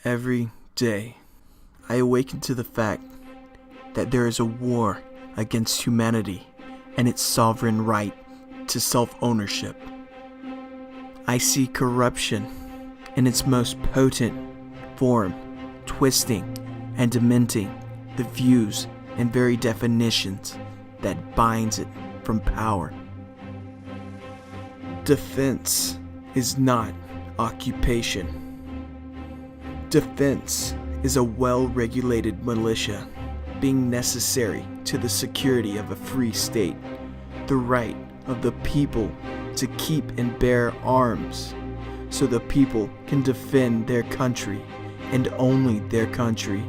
Every day, I awaken to the fact that there is a war against humanity and its sovereign right to self-ownership. I see corruption in its most potent form, twisting and dementing the views and very definitions that binds it from power. Defense is not occupation. Defense is a well-regulated militia being necessary to the security of a free state, the right of the people to keep and bear arms, so the people can defend their country and only their country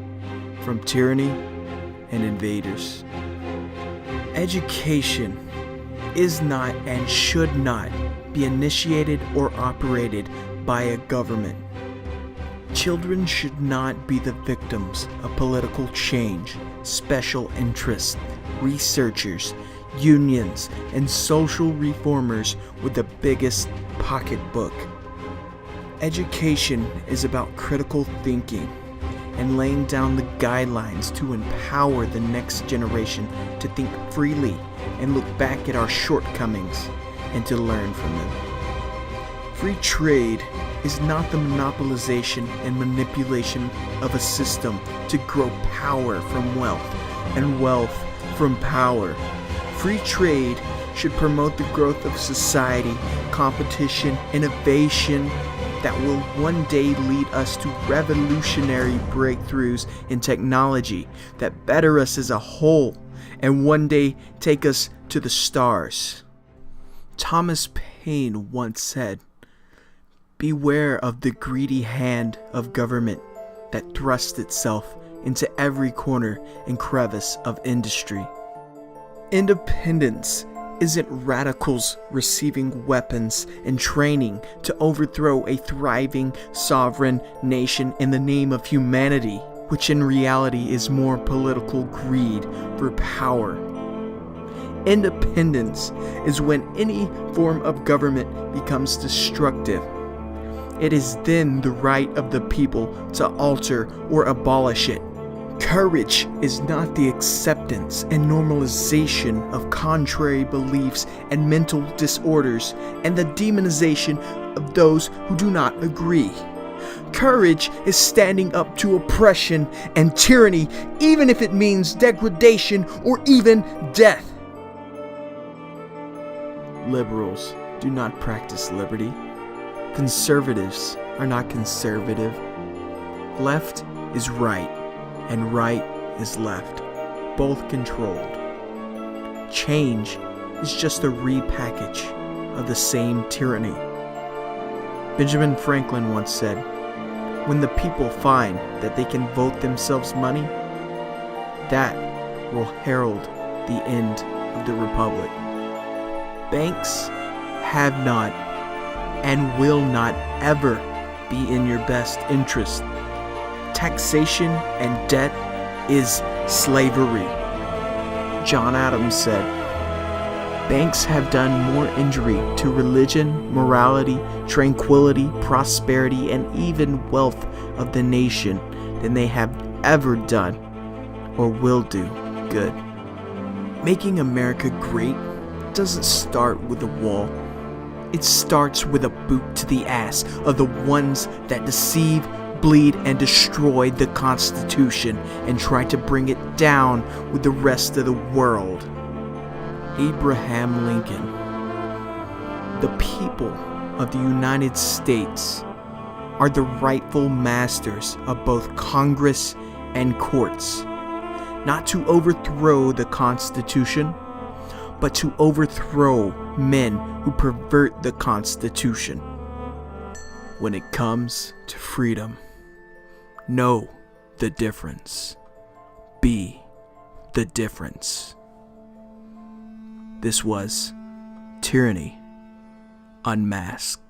from tyranny and invaders. Education is not and should not be initiated or operated by a government. Children should not be the victims of political change, special interests, researchers, unions, and social reformers with the biggest pocketbook. Education is about critical thinking and laying down the guidelines to empower the next generation to think freely and look back at our shortcomings and to learn from them. Free trade is not the monopolization and manipulation of a system to grow power from wealth and wealth from power. Free trade should promote the growth of society, competition, innovation that will one day lead us to revolutionary breakthroughs in technology that better us as a whole and one day take us to the stars. Thomas Paine once said, "Beware of the greedy hand of government that thrusts itself into every corner and crevice of industry." Independence isn't radicals receiving weapons and training to overthrow a thriving, sovereign nation in the name of humanity, which in reality is more political greed for power. Independence is when any form of government becomes destructive. It is then the right of the people to alter or abolish it. Courage is not the acceptance and normalization of contrary beliefs and mental disorders and the demonization of those who do not agree. Courage is standing up to oppression and tyranny, even if it means degradation or even death. Liberals do not practice liberty. Conservatives are not conservative. Left is right, and right is left, both controlled. Change is just a repackage of the same tyranny. Benjamin Franklin once said, "When the people find that they can vote themselves money, that will herald the end of the republic." Banks have not and will not ever be in your best interest. Taxation and debt is slavery. John Adams said, "Banks have done more injury to religion, morality, tranquility, prosperity, and even wealth of the nation than they have ever done or will do good." Making America great doesn't start with a wall. It starts with a boot to the ass of the ones that deceive, bleed, and destroy the Constitution and try to bring it down with the rest of the world. Abraham Lincoln. The people of the United States are the rightful masters of both Congress and courts, not to overthrow the Constitution, but to overthrow men who pervert the Constitution. When it comes to freedom, know the difference. Be the difference. This was Tyranny Unmasked.